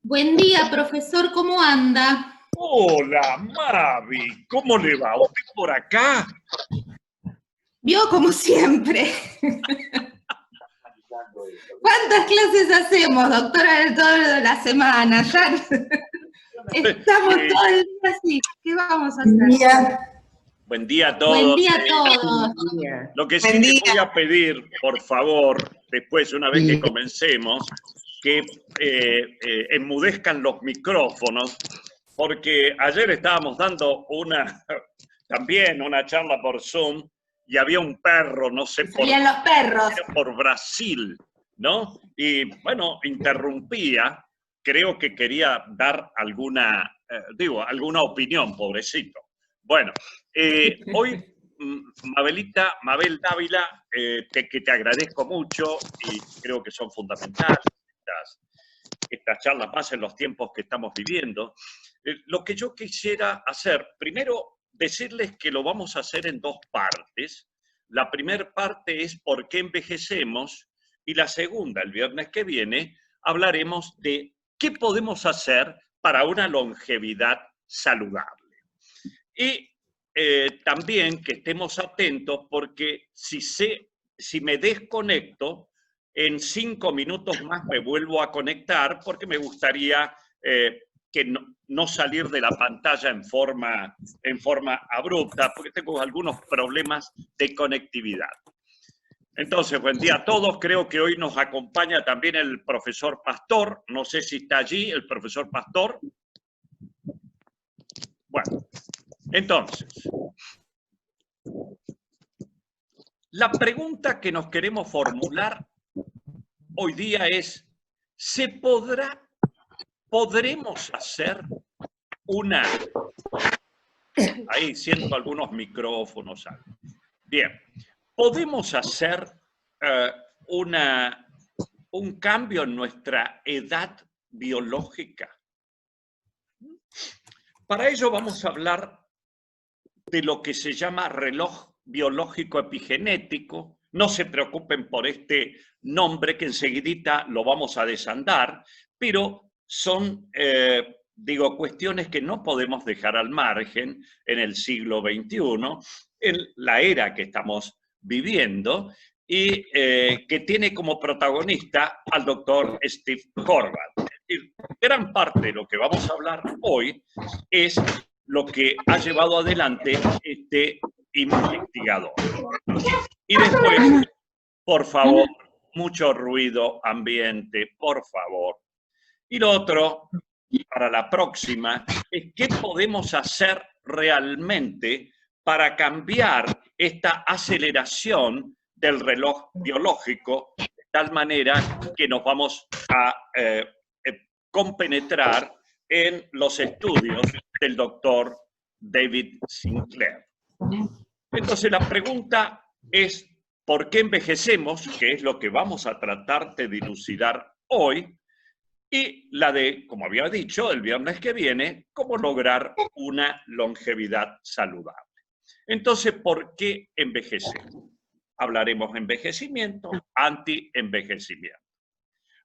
Buen día, profesor, ¿cómo anda? Hola, Mavi, ¿cómo le va? ¿Usted por acá? Vio como siempre. ¿Cuántas clases hacemos, doctora, de toda la semana? Ya estamos todo el día así. ¿Qué vamos a hacer? Buen día a Buen todos. día a todos. Lo que sí les voy a pedir, por favor, después, una vez que comencemos, que enmudezcan los micrófonos, porque ayer estábamos dando también una charla por Zoom y había un perro, no sé por Salían los perros. por Brasil, ¿no? Y bueno, interrumpía, creo que quería dar alguna opinión, pobrecito. Bueno, hoy, Mabel Dávila, que te agradezco mucho y creo que son fundamentales estas charlas más en los tiempos que estamos viviendo. Lo que yo quisiera hacer, primero decirles que lo vamos a hacer en dos partes. La primera parte es por qué envejecemos y la segunda, el viernes que viene, hablaremos de qué podemos hacer para una longevidad saludable. Y también que estemos atentos porque si me desconecto, en 5 minutos más me vuelvo a conectar porque me gustaría que no salir de la pantalla en forma abrupta, porque tengo algunos problemas de conectividad. Entonces, buen día a todos. Creo que hoy nos acompaña también el profesor Pastor. No sé si está allí el profesor Pastor. Bueno, entonces, la pregunta que nos queremos formular hoy día es, ¿podremos hacer una... Ahí siento algunos micrófonos. Bien, ¿podemos hacer un cambio en nuestra edad biológica? Para ello vamos a hablar de lo que se llama reloj biológico epigenético. No se preocupen por este nombre que enseguidita lo vamos a desandar, pero son, cuestiones que no podemos dejar al margen en el siglo XXI, en la era que estamos viviendo, y que tiene como protagonista al doctor Steve Horvath. Es decir, gran parte de lo que vamos a hablar hoy es lo que ha llevado adelante este investigador. Y después, por favor, mucho ruido ambiente, por favor. Y lo otro, para la próxima, es qué podemos hacer realmente para cambiar esta aceleración del reloj biológico, de tal manera que nos vamos a compenetrar en los estudios del doctor David Sinclair. Entonces la pregunta es, ¿por qué envejecemos? Que es lo que vamos a tratar de dilucidar hoy. Y la de, como había dicho, el viernes que viene, cómo lograr una longevidad saludable. Entonces, ¿por qué envejecemos? Hablaremos de envejecimiento, anti-envejecimiento.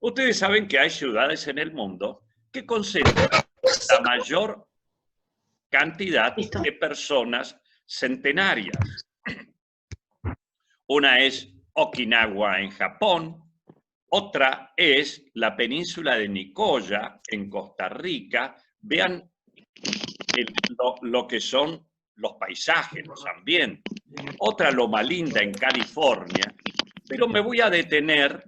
Ustedes saben que hay ciudades en el mundo que concentran la mayor cantidad de personas centenarias. Una es Okinawa en Japón, otra es la península de Nicoya en Costa Rica. Vean lo que son los paisajes, los ambientes. Otra, Loma Linda en California. Pero me voy a detener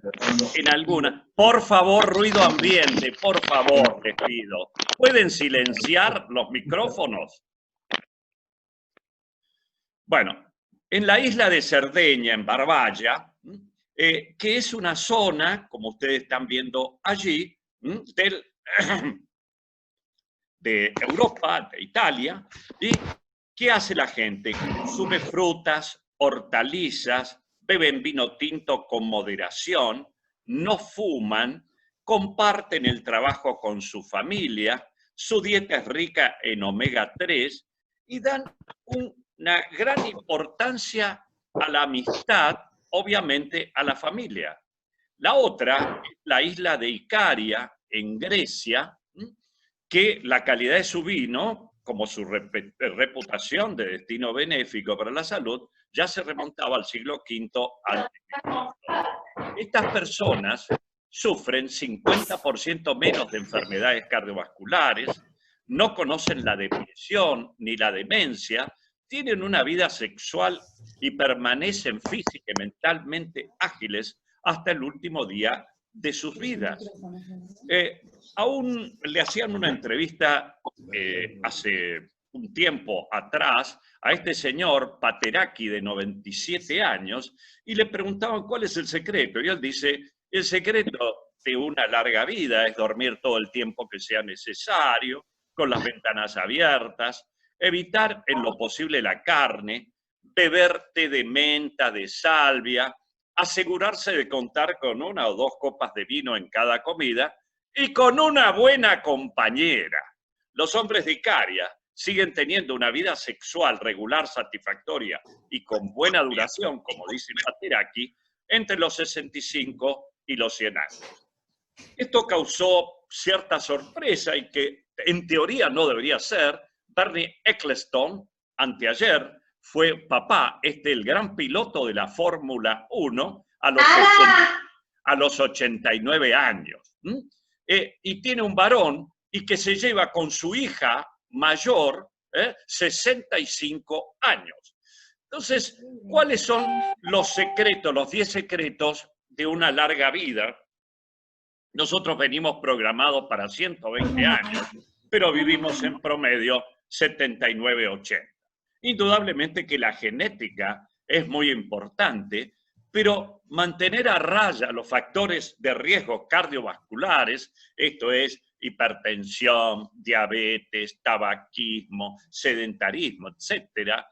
en alguna. Por favor, ruido ambiente, por favor, les pido. ¿Pueden silenciar los micrófonos? Bueno, en la isla de Cerdeña, en Barballa, que es una zona, como ustedes están viendo allí, de Europa, de Italia, y ¿qué hace la gente? Consume frutas, hortalizas, beben vino tinto con moderación, no fuman, comparten el trabajo con su familia, su dieta es rica en omega 3 y dan una gran importancia a la amistad, obviamente a la familia. La otra es la isla de Icaria, en Grecia, que la calidad de su vino, como su reputación de destino benéfico para la salud, ya se remontaba al siglo V a.C. Estas personas sufren 50% menos de enfermedades cardiovasculares, no conocen la depresión ni la demencia, tienen una vida sexual y permanecen física y mentalmente ágiles hasta el último día de sus vidas. Aún le hacían una entrevista hace un tiempo atrás a este señor Pateraki de 97 años y le preguntaban cuál es el secreto. Y él dice, el secreto de una larga vida es dormir todo el tiempo que sea necesario, con las ventanas abiertas, evitar en lo posible la carne, beber té de menta, de salvia, asegurarse de contar con 1 o 2 copas de vino en cada comida y con una buena compañera. Los hombres de Icaria siguen teniendo una vida sexual regular, satisfactoria y con buena duración, como dice Pateraki, entre los 65 y los 100 años. Esto causó cierta sorpresa y que en teoría no debería ser. Bernie Ecclestone, anteayer, fue papá, el gran piloto de la Fórmula 1 a los 89 años. Y tiene un varón y que se lleva con su hija mayor 65 años. Entonces, ¿cuáles son los secretos, los 10 secretos de una larga vida? Nosotros venimos programados para 120 años, pero vivimos en promedio 79, 80. Indudablemente que la genética es muy importante, pero mantener a raya los factores de riesgo cardiovasculares, esto es hipertensión, diabetes, tabaquismo, sedentarismo, etcétera,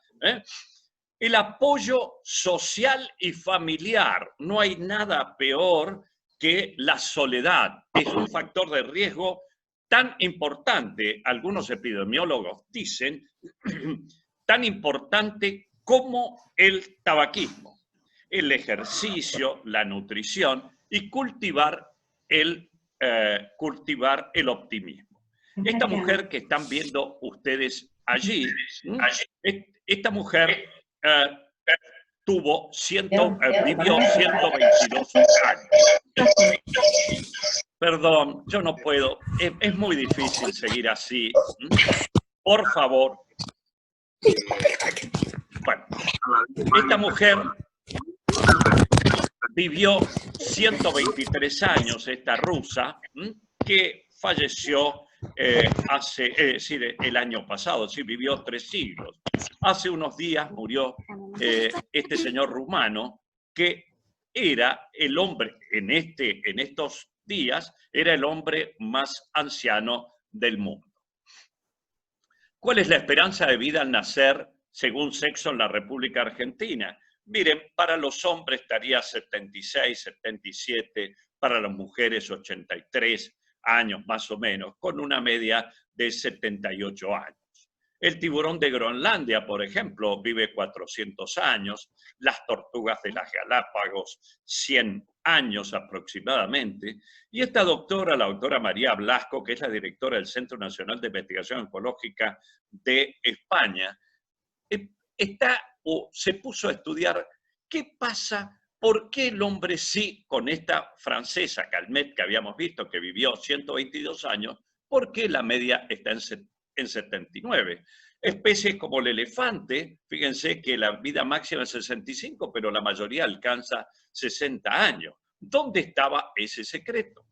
el apoyo social y familiar. No hay nada peor que la soledad. Es un factor de riesgo tan importante, algunos epidemiólogos dicen, tan importante como el tabaquismo, el ejercicio, la nutrición y cultivar el optimismo. Esta mujer que están viendo ustedes allí, esta mujer vivió 122 años. Perdón, yo no puedo, es muy difícil seguir así. Por favor. Bueno, esta mujer vivió 123 años, esta rusa, que falleció el año pasado, sí, vivió 3 siglos. Hace unos días murió este señor rumano, que era el hombre, en estos días, era el hombre más anciano del mundo. ¿Cuál es la esperanza de vida al nacer según sexo en la República Argentina? Miren, para los hombres estaría 76, 77, para las mujeres 83 años más o menos, con una media de 78 años. El tiburón de Groenlandia, por ejemplo, vive 400 años, las tortugas de las Galápagos 100 años aproximadamente, y esta doctora, la doctora María Blasco, que es la directora del Centro Nacional de Investigación Oncológica de España, se puso a estudiar qué pasa, por qué el hombre sí, con esta francesa Calmet que habíamos visto, que vivió 122 años, por qué la media está en 79. Especies como el elefante, fíjense que la vida máxima es 65, pero la mayoría alcanza 60 años. ¿Dónde estaba ese secreto?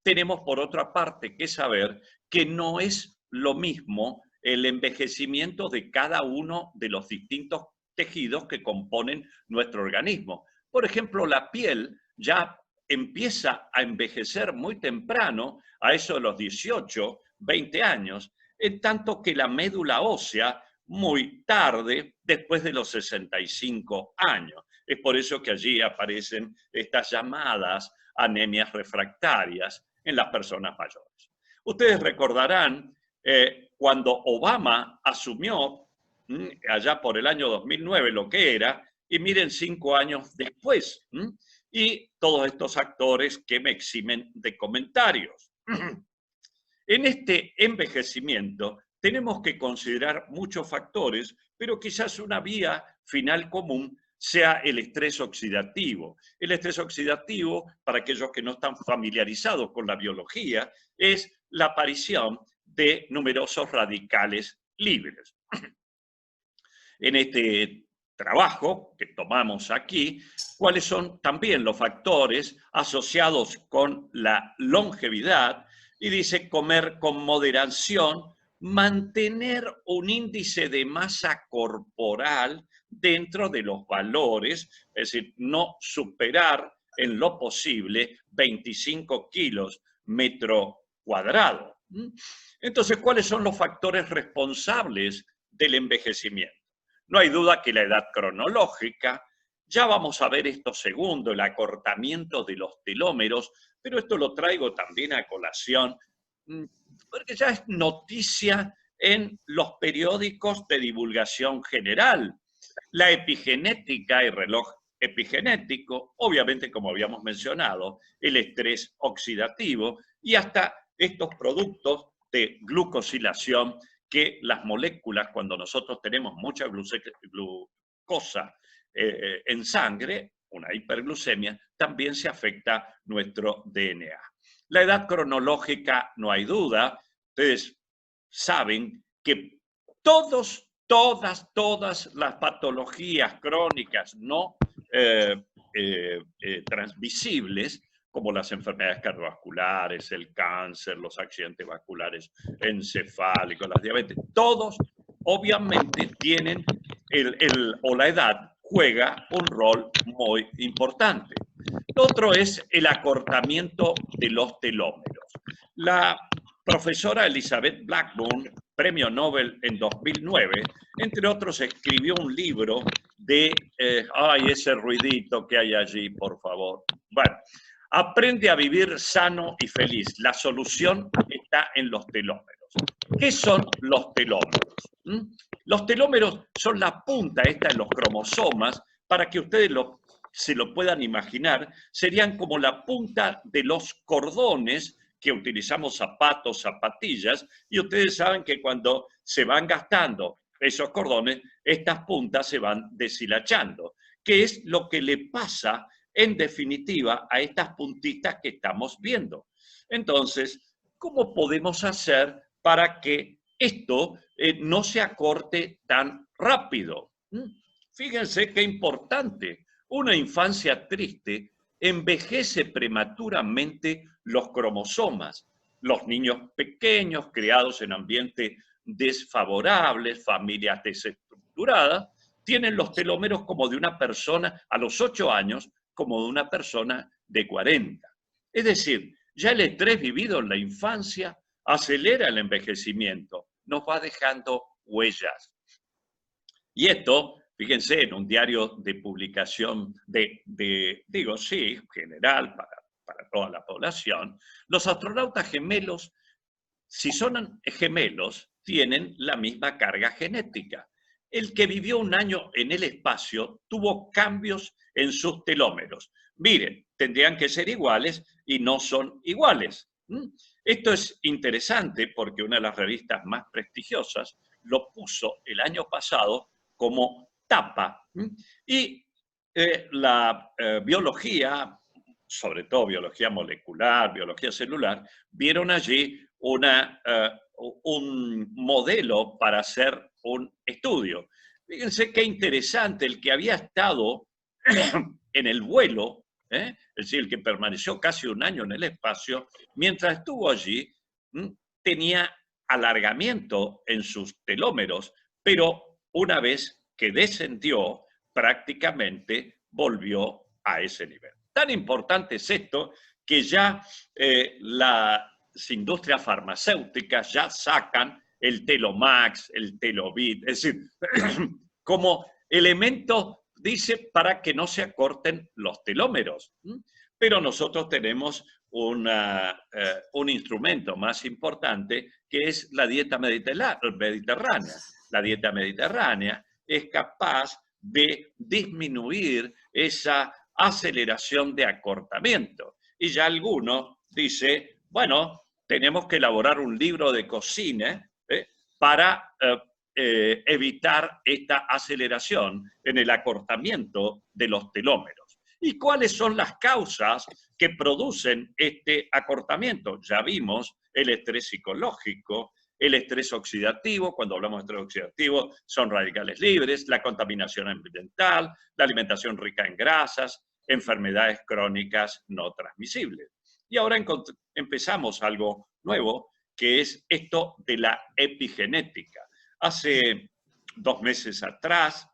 Tenemos por otra parte que saber que no es lo mismo el envejecimiento de cada uno de los distintos tejidos que componen nuestro organismo. Por ejemplo, la piel ya empieza a envejecer muy temprano, a eso de los 18, 20 años, en tanto que la médula ósea muy tarde, después de los 65 años. Es por eso que allí aparecen estas llamadas anemias refractarias en las personas mayores. Ustedes recordarán cuando Obama asumió allá por el año 2009 lo que era, y miren 5 años después, y todos estos actores que me eximen de comentarios. En este envejecimiento tenemos que considerar muchos factores, pero quizás una vía final común sea el estrés oxidativo. El estrés oxidativo, para aquellos que no están familiarizados con la biología, es la aparición de numerosos radicales libres. En este trabajo que tomamos aquí, cuáles son también los factores asociados con la longevidad, y dice comer con moderación, mantener un índice de masa corporal dentro de los valores, es decir, no superar en lo posible 25 kilos metro cuadrado. Entonces, ¿cuáles son los factores responsables del envejecimiento? No hay duda que la edad cronológica, ya vamos a ver esto segundo, el acortamiento de los telómeros, pero esto lo traigo también a colación, porque ya es noticia en los periódicos de divulgación general. La epigenética y reloj epigenético, obviamente, como habíamos mencionado, el estrés oxidativo y hasta estos productos de glucosilación que las moléculas, cuando nosotros tenemos mucha glucosa en sangre, una hiperglucemia, también se afecta nuestro DNA. La edad cronológica, no hay duda, ustedes saben que todas las patologías crónicas no transmisibles, como las enfermedades cardiovasculares, el cáncer, los accidentes vasculares encefálicos, las diabetes, todos obviamente tienen, o la edad juega un rol muy importante. Lo otro es el acortamiento de los telómeros. La profesora Elizabeth Blackburn, premio Nobel en 2009, entre otros escribió un libro de, ay, ese ruidito que hay allí, por favor. Bueno, Aprende a vivir sano y feliz. La solución está en los telómeros. ¿Qué son los telómeros? Los telómeros son la punta esta en los cromosomas, para que ustedes se lo puedan imaginar, serían como la punta de los cordones que utilizamos zapatos, zapatillas, y ustedes saben que cuando se van gastando esos cordones, estas puntas se van deshilachando, que es lo que le pasa en definitiva a estas puntitas que estamos viendo. Entonces, ¿cómo podemos hacer para que esto no se acorte tan rápido? Fíjense qué importante. Una infancia triste envejece prematuramente los cromosomas. Los niños pequeños, criados en ambientes desfavorables, familias desestructuradas, tienen los telómeros como de una persona a los 8 años, como de una persona de 40. Es decir, ya el estrés vivido en la infancia acelera el envejecimiento, nos va dejando huellas. Y esto, fíjense, en un diario de publicación general para toda la población, los astronautas gemelos, si son gemelos, tienen la misma carga genética. El que vivió un año en el espacio tuvo cambios en sus telómeros. Miren, tendrían que ser iguales y no son iguales. Esto es interesante porque una de las revistas más prestigiosas lo puso el año pasado como tapa. Y la biología, sobre todo biología molecular, biología celular, vieron allí un modelo para hacer un estudio. Fíjense qué interesante, el que había estado en el vuelo, es decir, el que permaneció casi un año en el espacio, mientras estuvo allí, tenía alargamiento en sus telómeros, pero una vez que descendió, prácticamente volvió a ese nivel. Tan importante es esto que ya las industrias farmacéuticas ya sacan el Telomax, el Telovit, es decir, como elemento, dice, para que no se acorten los telómeros. Pero nosotros tenemos un instrumento más importante, que es la dieta mediterránea. La dieta mediterránea es capaz de disminuir esa aceleración de acortamiento. Y ya alguno dice, bueno, tenemos que elaborar un libro de cocina para evitar esta aceleración en el acortamiento de los telómeros. ¿Y cuáles son las causas que producen este acortamiento? Ya vimos el estrés psicológico, el estrés oxidativo. Cuando hablamos de estrés oxidativo son radicales libres, la contaminación ambiental, la alimentación rica en grasas, enfermedades crónicas no transmisibles. Y ahora empezamos algo nuevo, que es esto de la epigenética. Hace 2 meses atrás,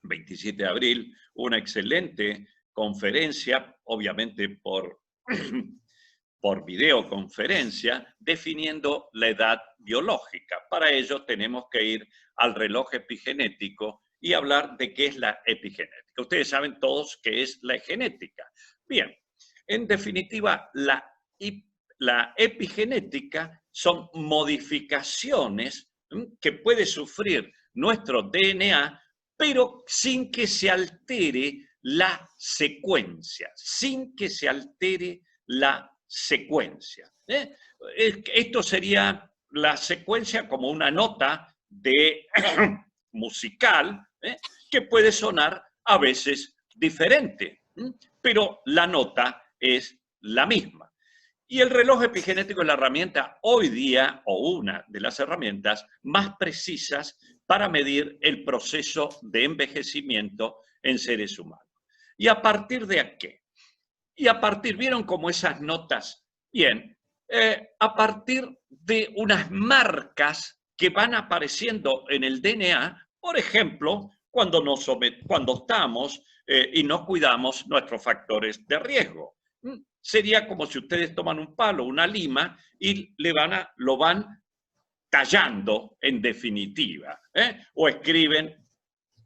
27 de abril, una excelente conferencia, obviamente por videoconferencia, definiendo la edad biológica. Para ello tenemos que ir al reloj epigenético y hablar de qué es la epigenética. Ustedes saben todos qué es la genética. Bien, en definitiva, la epigenética son modificaciones que puede sufrir nuestro DNA, pero sin que se altere la secuencia, sin que se altere la secuencia. Esto sería la secuencia como una nota de musical que puede sonar a veces diferente, pero la nota es la misma. Y el reloj epigenético es la herramienta hoy día, o una de las herramientas más precisas para medir el proceso de envejecimiento en seres humanos. ¿Y a partir de qué? Y a partir, ¿vieron cómo esas notas? Bien, a partir de unas marcas que van apareciendo en el DNA, por ejemplo, cuando estamos y no cuidamos nuestros factores de riesgo. Sería como si ustedes toman un palo, una lima, y lo van tallando en definitiva. O escriben,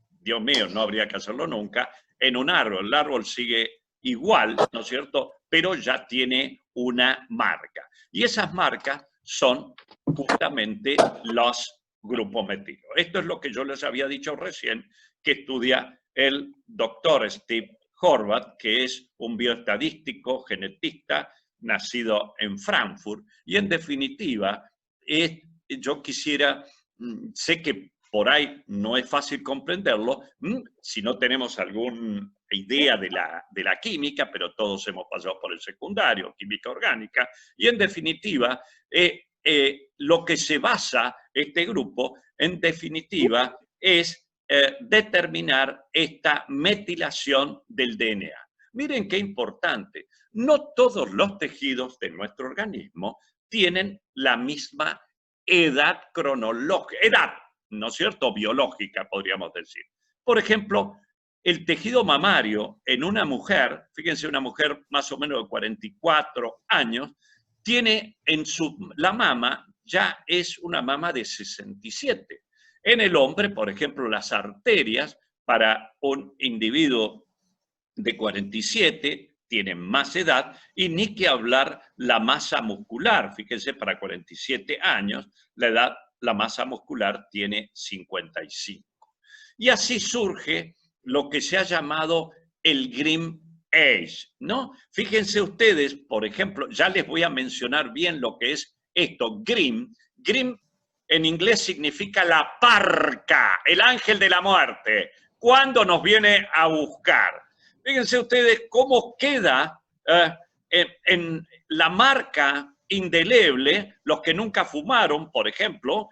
Dios mío, no habría que hacerlo nunca, en un árbol. El árbol sigue igual, ¿no es cierto? Pero ya tiene una marca. Y esas marcas son justamente los grupos metilo. Esto es lo que yo les había dicho recién, que estudia el doctor Steve Horvath, que es un bioestadístico, genetista, nacido en Frankfurt. Y en definitiva, yo quisiera, sé que por ahí no es fácil comprenderlo, si no tenemos alguna idea de la química, pero todos hemos pasado por el secundario, química orgánica, y en definitiva, lo que se basa este grupo, en definitiva, es determinar esta metilación del DNA. Miren qué importante, no todos los tejidos de nuestro organismo tienen la misma edad cronológica, ¿no es cierto?, biológica, podríamos decir. Por ejemplo, el tejido mamario en una mujer, fíjense, una mujer más o menos de 44 años, tiene la mama ya es una mama de 67. En el hombre, por ejemplo, las arterias para un individuo de 47 tienen más edad, y ni que hablar la masa muscular. Fíjense, para 47 años, la masa muscular tiene 55. Y así surge lo que se ha llamado el Grim Age, ¿no? Fíjense ustedes, por ejemplo, ya les voy a mencionar bien lo que es esto, Grim. Grim en inglés significa la parca, el ángel de la muerte, cuando nos viene a buscar. Fíjense ustedes cómo queda en la marca indeleble. Los que nunca fumaron, por ejemplo,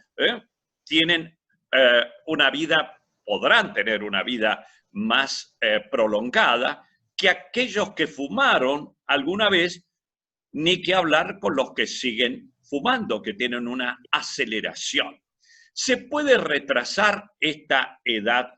podrán tener una vida más prolongada que aquellos que fumaron alguna vez, ni que hablar con los que siguen fumando, que tienen una aceleración. ¿Se puede retrasar esta edad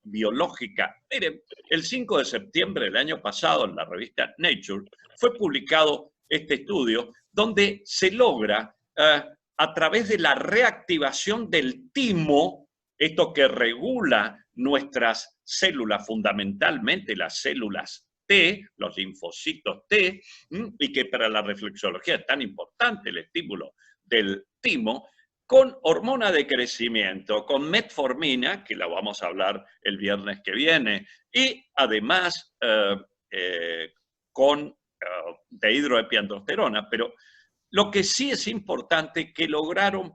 biológica? Miren, el 5 de septiembre del año pasado, en la revista Nature, fue publicado este estudio donde se logra, a través de la reactivación del timo, esto que regula nuestras células, fundamentalmente las células T, los linfocitos T, y que para la reflexología es tan importante el estímulo del timo, con hormona de crecimiento, con metformina, que la vamos a hablar el viernes que viene, y además con dihidroepiandrosterona, pero lo que sí es importante es que lograron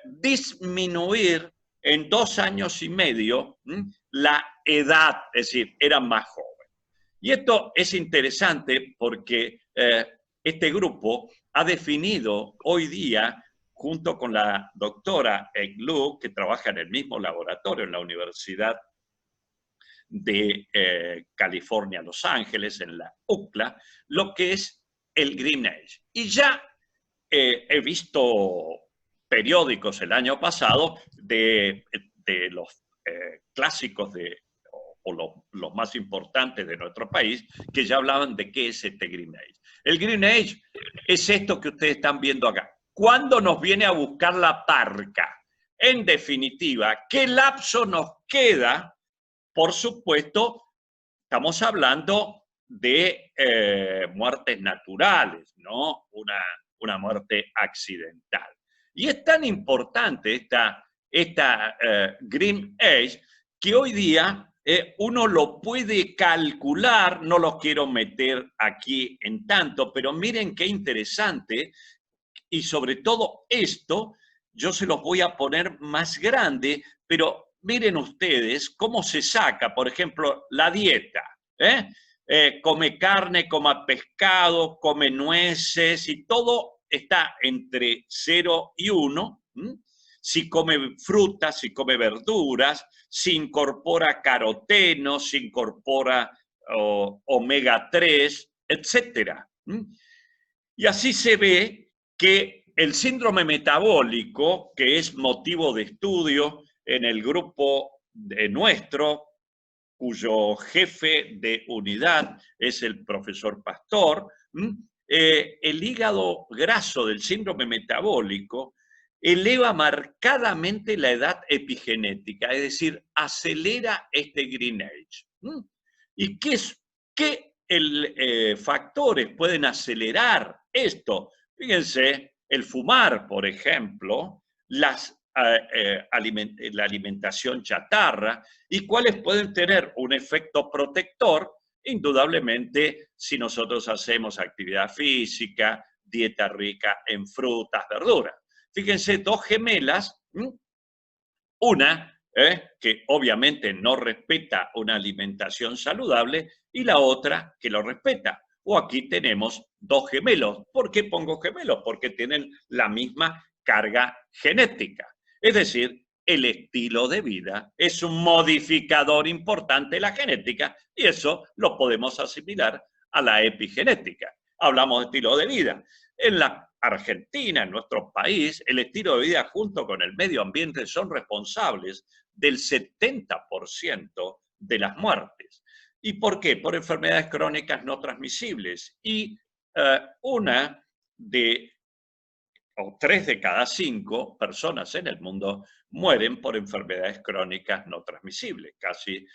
disminuir en 2 años y medio la edad, es decir, eran más jóvenes. Y esto es interesante porque este grupo ha definido hoy día, junto con la doctora Eglu, que trabaja en el mismo laboratorio en la Universidad de California, Los Ángeles, en la UCLA, lo que es el Green Age. Y ya he visto periódicos el año pasado de los clásicos o los más importantes de nuestro país, que ya hablaban de qué es este Green Age. El Green Age es esto que ustedes están viendo acá. ¿Cuándo nos viene a buscar la parca? En definitiva, ¿qué lapso nos queda? Por supuesto, estamos hablando de muertes naturales, ¿no? Una muerte accidental. Y es tan importante esta Green Age que hoy día uno lo puede calcular, no lo quiero meter aquí en tanto, pero miren qué interesante, y sobre todo esto, yo se los voy a poner más grande, pero miren ustedes cómo se saca, por ejemplo, la dieta, come carne, come pescado, come nueces y todo está entre 0 y 1. Si come frutas, si come verduras, si incorpora caroteno, si incorpora omega 3, etc. Y así se ve que el síndrome metabólico, que es motivo de estudio en el grupo nuestro, cuyo jefe de unidad es el profesor Pastor, el hígado graso del síndrome metabólico eleva marcadamente la edad epigenética, es decir, acelera este Green Age. ¿Y qué factores pueden acelerar esto? Fíjense, el fumar, por ejemplo, la alimentación chatarra, y cuáles pueden tener un efecto protector, indudablemente, si nosotros hacemos actividad física, dieta rica en frutas, verduras. Fíjense, 2 gemelas, una que obviamente no respeta una alimentación saludable y la otra que lo respeta. O aquí tenemos 2 gemelos. ¿Por qué pongo gemelos? Porque tienen la misma carga genética. Es decir, el estilo de vida es un modificador importante de la genética y eso lo podemos asimilar a la epigenética. Hablamos de estilo de vida. En la Argentina, en nuestro país, el estilo de vida junto con el medio ambiente son responsables del 70% de las muertes. ¿Y por qué? Por enfermedades crónicas no transmisibles. Y 3 de cada 5 personas en el mundo mueren por enfermedades crónicas no transmisibles, casi,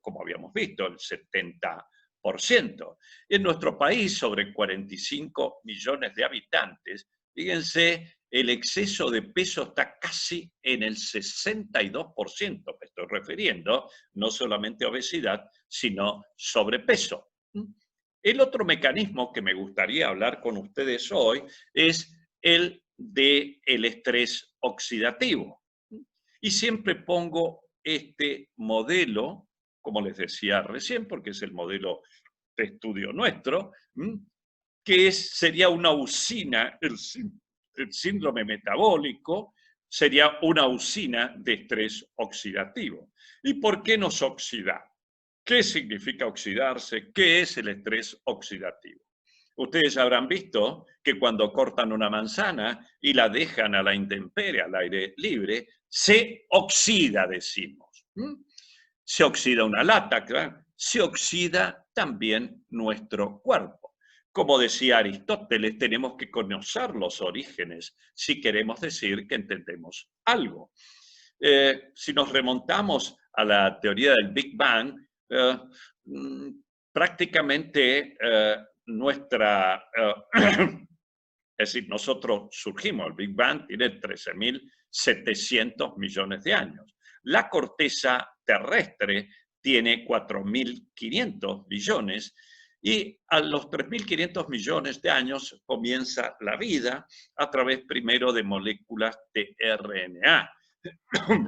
como habíamos visto, el 70%. En nuestro país, sobre 45 millones de habitantes, fíjense, el exceso de peso está casi en el 62%, me estoy refiriendo no solamente a obesidad, sino sobrepeso. El otro mecanismo que me gustaría hablar con ustedes hoy es el del estrés oxidativo. Y siempre pongo este modelo, como les decía recién, porque es el modelo de estudio nuestro, que sería una usina, el síndrome metabólico sería una usina de estrés oxidativo. ¿Y por qué nos oxida? ¿Qué significa oxidarse? ¿Qué es el estrés oxidativo? Ustedes habrán visto que cuando cortan una manzana y la dejan a la intemperie, al aire libre, se oxida, decimos. Se oxida una lata, claro. Se oxida también nuestro cuerpo. Como decía Aristóteles, tenemos que conocer los orígenes si queremos decir que entendemos algo. Si nos remontamos a la teoría del Big Bang, prácticamente es decir, nosotros surgimos, el Big Bang tiene 13.700 millones de años. La corteza terrestre tiene 4.500 billones Y a los 3.500 millones de años comienza la vida a través primero de moléculas de RNA.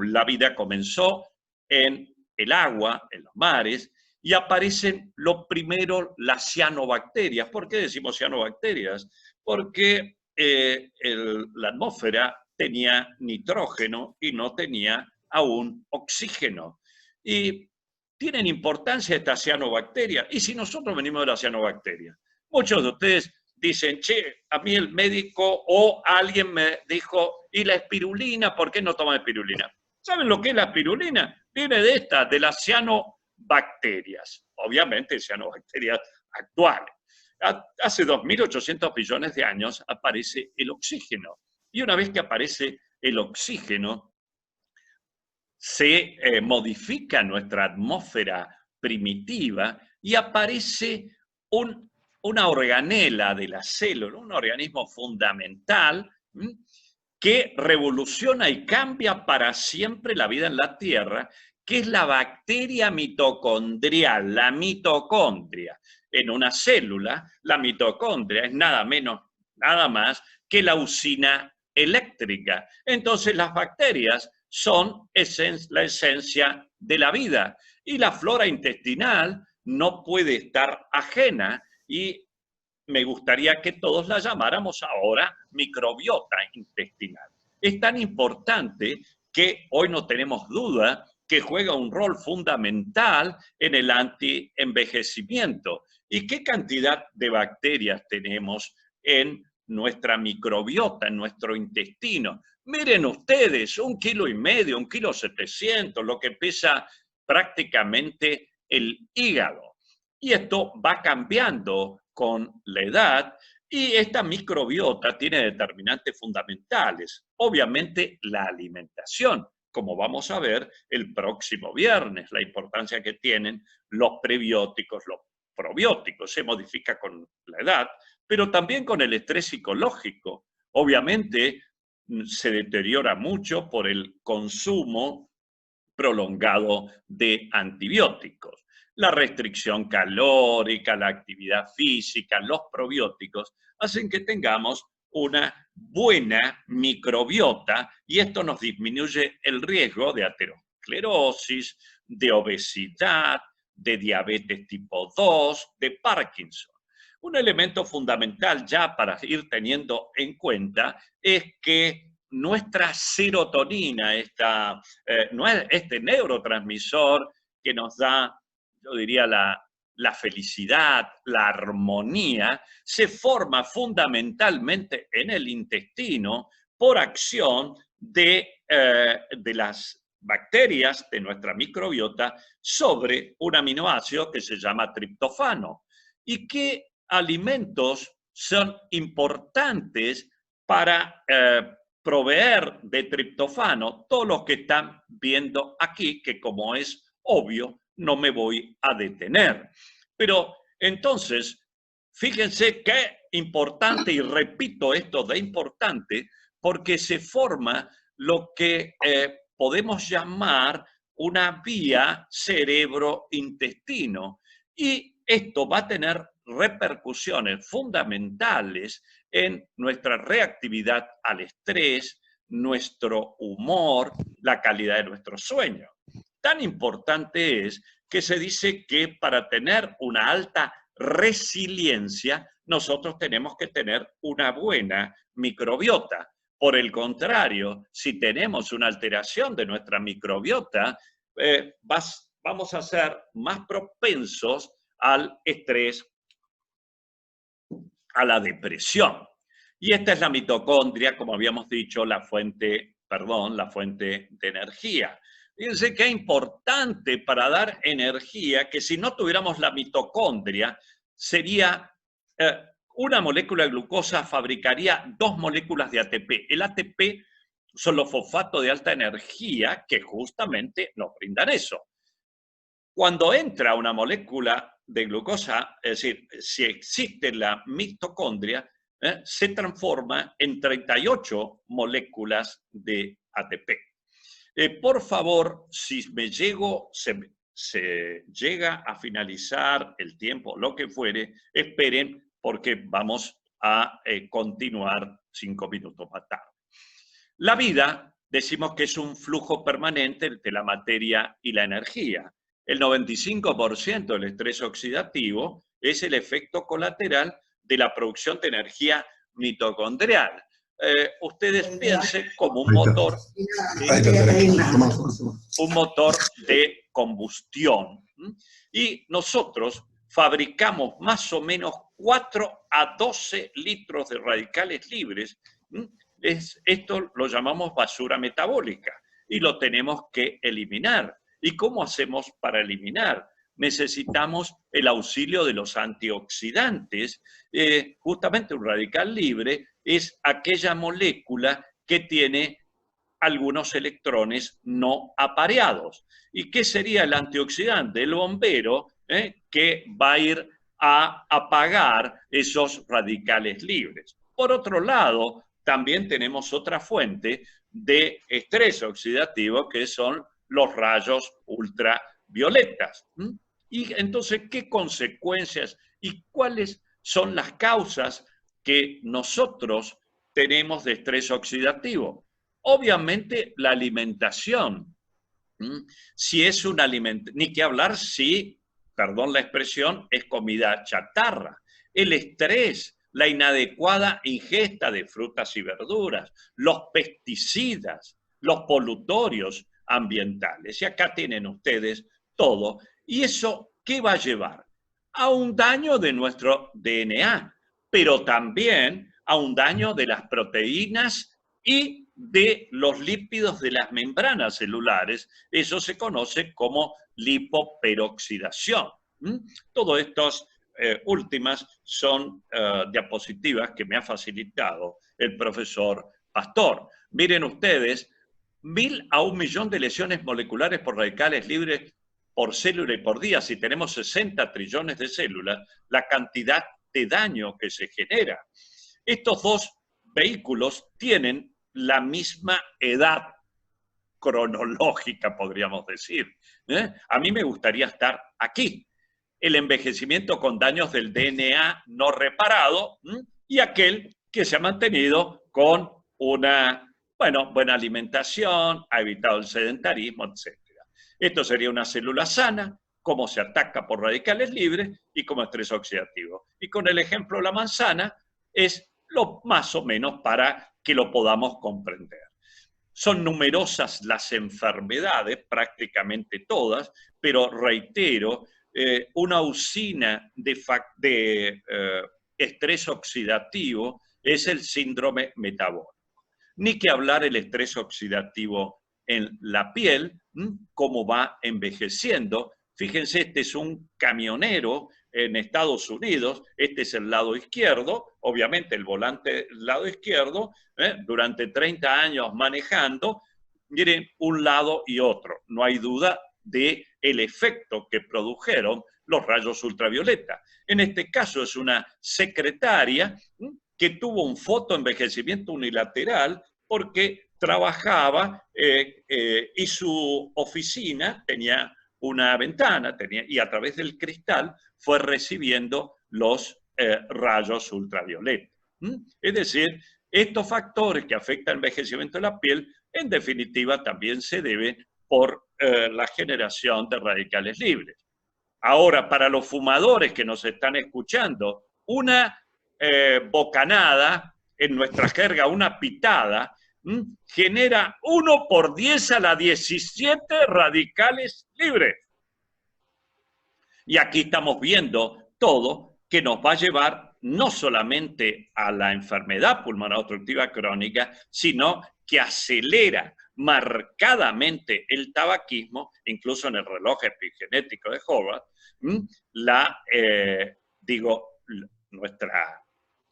La vida comenzó en el agua, en los mares, y aparecen lo primero las cianobacterias. ¿Por qué decimos cianobacterias? Porque la atmósfera tenía nitrógeno y no tenía aún oxígeno. Y tienen importancia estas cianobacterias. ¿Y si nosotros venimos de las cianobacterias? Muchos de ustedes dicen, che, a mí el médico o alguien me dijo, ¿y la espirulina? ¿Por qué no toman espirulina? ¿Saben lo que es la espirulina? Viene de esta, de las cianobacterias. Obviamente, cianobacterias actuales. Hace 2.800 millones de años aparece el oxígeno. Y una vez que aparece el oxígeno, se modifica nuestra atmósfera primitiva y aparece una organela de la célula, un organismo fundamental que revoluciona y cambia para siempre la vida en la Tierra, que es la bacteria mitocondrial, la mitocondria. En una célula, la mitocondria es nada menos, nada más que la usina eléctrica. Entonces las bacterias son la esencia de la vida y la flora intestinal no puede estar ajena y me gustaría que todos la llamáramos ahora microbiota intestinal. Es tan importante que hoy no tenemos duda que juega un rol fundamental en el antienvejecimiento. ¿Y qué cantidad de bacterias tenemos en nuestra microbiota, en nuestro intestino? Miren ustedes, 1,5 kilos, 1,7 kilos, lo que pesa prácticamente el hígado. Y esto va cambiando con la edad y esta microbiota tiene determinantes fundamentales. Obviamente la alimentación, como vamos a ver el próximo viernes, la importancia que tienen los prebióticos, los probióticos, se modifica con la edad, pero también con el estrés psicológico. Obviamente se deteriora mucho por el consumo prolongado de antibióticos. La restricción calórica, la actividad física, los probióticos, hacen que tengamos una buena microbiota y esto nos disminuye el riesgo de aterosclerosis, de obesidad, de diabetes tipo 2, de Parkinson. Un elemento fundamental ya para ir teniendo en cuenta es que nuestra serotonina, este neurotransmisor que nos da, yo diría, la felicidad, la armonía, se forma fundamentalmente en el intestino por acción de las bacterias de nuestra microbiota sobre un aminoácido que se llama triptofano. ¿Y qué alimentos son importantes para proveer de triptofano? Todos los que están viendo aquí, que como es obvio, no me voy a detener. Pero entonces, fíjense qué importante, y repito esto de importante, porque se forma lo que podemos llamar una vía cerebro-intestino. Y esto va a tener repercusiones fundamentales en nuestra reactividad al estrés, nuestro humor, la calidad de nuestro sueño. Tan importante es que se dice que para tener una alta resiliencia, nosotros tenemos que tener una buena microbiota. Por el contrario, si tenemos una alteración de nuestra microbiota, vamos a ser más propensos al estrés, a la depresión. Y esta es la mitocondria, como habíamos dicho, la fuente de energía. Fíjense qué importante para dar energía, que si no tuviéramos la mitocondria, sería una molécula de glucosa fabricaría 2 moléculas de ATP. El ATP son los fosfatos de alta energía que justamente nos brindan eso. Cuando entra una molécula de glucosa, es decir, si existe la mitocondria, se transforma en 38 moléculas de ATP. Por favor, si me llego, se llega a finalizar el tiempo, lo que fuere, esperen porque vamos a continuar 5 minutos más tarde. La vida, decimos que es un flujo permanente de la materia y la energía. El 95% del estrés oxidativo es el efecto colateral de la producción de energía mitocondrial. Ustedes piensen como un motor de combustión. Y nosotros fabricamos más o menos 4 a 12 litros de radicales libres. Esto lo llamamos basura metabólica y lo tenemos que eliminar. ¿Y cómo hacemos para eliminar? Necesitamos el auxilio de los antioxidantes. Justamente un radical libre es aquella molécula que tiene algunos electrones no apareados. ¿Y qué sería el antioxidante? El bombero que va a ir a apagar esos radicales libres. Por otro lado, también tenemos otra fuente de estrés oxidativo que son los rayos ultravioletas. Y entonces, ¿qué consecuencias y cuáles son las causas que nosotros tenemos de estrés oxidativo? Obviamente la alimentación. Si es un alimento, ni que hablar si, perdón la expresión, es comida chatarra. El estrés, la inadecuada ingesta de frutas y verduras, los pesticidas, los polutorios ambientales. Y acá tienen ustedes todo. ¿Y eso qué va a llevar? A un daño de nuestro DNA, pero también a un daño de las proteínas y de los lípidos de las membranas celulares. Eso se conoce como lipoperoxidación. Todas estas últimas son diapositivas que me ha facilitado el profesor Pastor. Miren ustedes, 1000 a 1 millón de lesiones moleculares por radicales libres por célula y por día. Si tenemos 60 trillones de células, la cantidad de daño que se genera. Estos dos vehículos tienen la misma edad cronológica, podríamos decir. A mí me gustaría estar aquí. El envejecimiento con daños del DNA no reparado y aquel que se ha mantenido con una buena alimentación, ha evitado el sedentarismo, etc. Esto sería una célula sana, cómo se ataca por radicales libres y como estrés oxidativo. Y con el ejemplo de la manzana es lo más o menos para que lo podamos comprender. Son numerosas las enfermedades, prácticamente todas, pero reitero, una usina de estrés oxidativo es el síndrome metabólico. Ni que hablar el estrés oxidativo en la piel, cómo va envejeciendo. Fíjense, este es un camionero en Estados Unidos, este es el lado izquierdo, obviamente el volante del lado izquierdo, durante 30 años manejando, miren, un lado y otro. No hay duda del efecto que produjeron los rayos ultravioleta. En este caso es una secretaria que tuvo un fotoenvejecimiento unilateral porque trabajaba y su oficina tenía una ventana y a través del cristal fue recibiendo los rayos ultravioleta. Es decir, estos factores que afectan el envejecimiento de la piel, en definitiva, también se deben por la generación de radicales libres. Ahora, para los fumadores que nos están escuchando, una bocanada, en nuestra jerga, una pitada, genera 1 por 10 a la 17 radicales libres. Y aquí estamos viendo todo que nos va a llevar no solamente a la enfermedad pulmonar obstructiva crónica, sino que acelera marcadamente el tabaquismo, incluso en el reloj epigenético de Howard,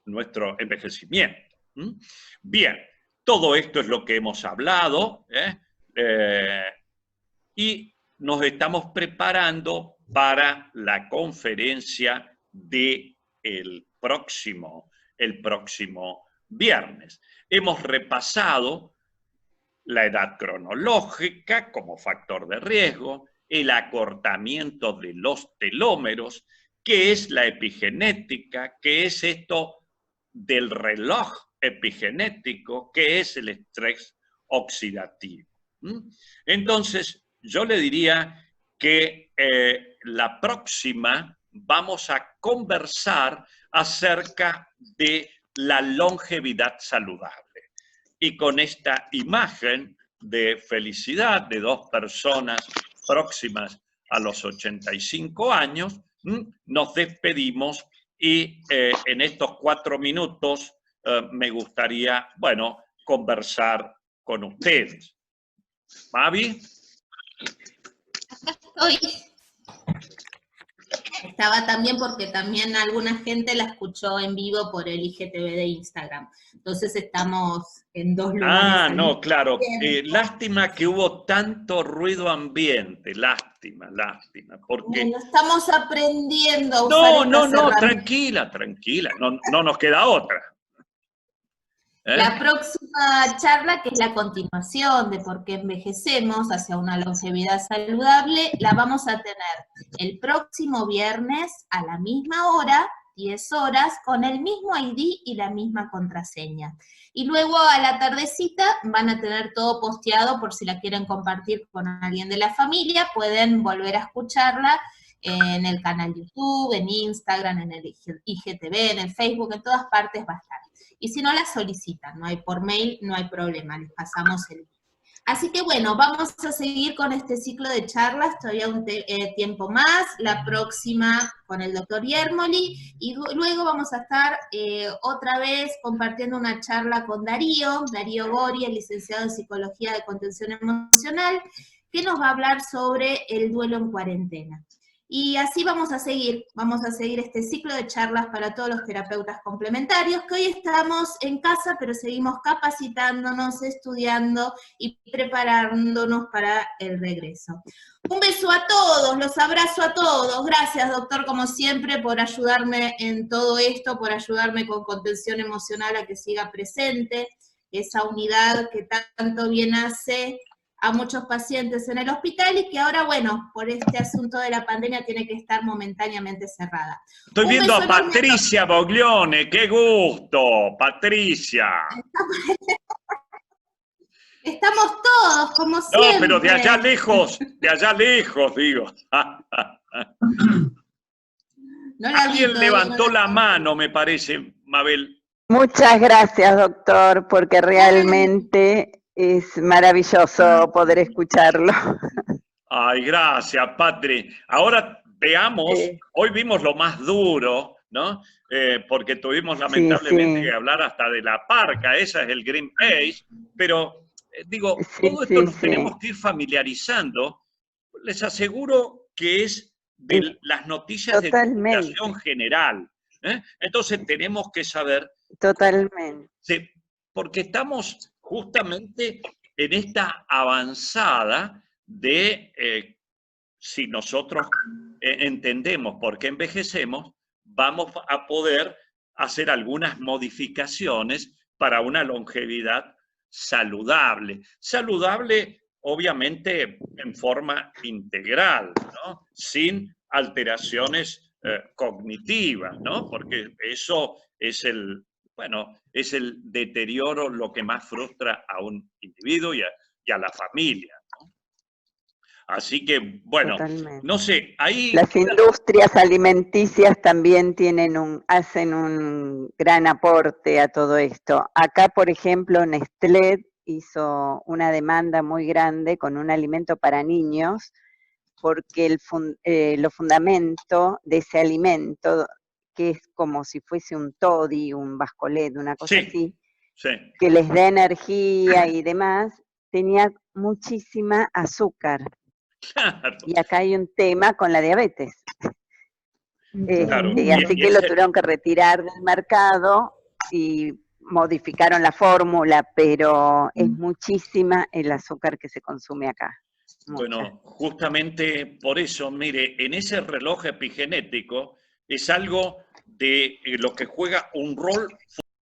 nuestro envejecimiento. Bien, todo esto es lo que hemos hablado y nos estamos preparando para la conferencia del próximo viernes. Hemos repasado la edad cronológica como factor de riesgo, el acortamiento de los telómeros, qué es la epigenética, qué es esto del reloj epigenético, qué es el estrés oxidativo. Entonces, yo le diría que la próxima vamos a conversar acerca de la longevidad saludable. Y con esta imagen de felicidad de dos personas próximas a los 85 años, nos despedimos y en estos 4 minutos me gustaría, bueno, conversar con ustedes. ¿Mavi? Acá estoy. Estaba también porque también alguna gente la escuchó en vivo por el IGTV de Instagram. Entonces estamos en 2 lugares. Ah, no, claro. Lástima que hubo tanto ruido ambiente. Lástima. Porque... Bueno, estamos aprendiendo a usar estas herramientas. Tranquila. No nos queda otra. La próxima charla, que es la continuación de por qué envejecemos hacia una longevidad saludable, la vamos a tener el próximo viernes a la misma hora, 10 horas, con el mismo ID y la misma contraseña. Y luego a la tardecita van a tener todo posteado por si la quieren compartir con alguien de la familia, pueden volver a escucharla en el canal YouTube, en Instagram, en el IGTV, en el Facebook, en todas partes va a estar. Y si no la solicitan, no hay por mail, no hay problema, les pasamos el link. Así que bueno, vamos a seguir con este ciclo de charlas, todavía un tiempo más, la próxima con el doctor Yermoli, y luego vamos a estar otra vez compartiendo una charla con Darío Gori, el licenciado en Psicología de Contención Emocional, que nos va a hablar sobre el duelo en cuarentena. Y así vamos a seguir este ciclo de charlas para todos los terapeutas complementarios, que hoy estamos en casa, pero seguimos capacitándonos, estudiando y preparándonos para el regreso. Un beso a todos, los abrazo a todos. Gracias, doctor, como siempre, por ayudarme en todo esto, por ayudarme con contención emocional a que siga presente, esa unidad que tanto bien hace a muchos pacientes en el hospital y que ahora, bueno, por este asunto de la pandemia tiene que estar momentáneamente cerrada. Estoy viendo a Patricia Boglione, qué gusto, Patricia. Estamos todos, como siempre. No, pero de allá lejos, digo. Alguien levantó la mano, me parece, Mabel. Muchas gracias, doctor, porque realmente es maravilloso poder escucharlo. Ay, gracias, Patri. Ahora veamos, hoy vimos lo más duro, ¿no? Porque tuvimos lamentablemente que hablar hasta de la parca, esa es el Green Age, pero digo, todo esto nos tenemos que ir familiarizando. Les aseguro que es de las noticias de comunicación general. Entonces tenemos que saber. Totalmente. Porque estamos justamente en esta avanzada de si nosotros entendemos por qué envejecemos, vamos a poder hacer algunas modificaciones para una longevidad saludable. Saludable, obviamente, en forma integral, ¿no? Sin alteraciones cognitivas, ¿no? Porque eso es es el deterioro lo que más frustra a un individuo y a la familia, ¿no? Así que, bueno, no sé, ahí... Las industrias alimenticias también hacen un gran aporte a todo esto. Acá, por ejemplo, Nestlé hizo una demanda muy grande con un alimento para niños, porque los fundamentos de ese alimento, que es como si fuese un toddy, un bascolet, una cosa así, que les da energía y demás, tenía muchísima azúcar. Claro. Y acá hay un tema con la diabetes. Claro. Así que lo tuvieron que retirar del mercado y modificaron la fórmula, pero es muchísima el azúcar que se consume acá. Bueno, justamente por eso, mire, en ese reloj epigenético es algo de lo que juega un rol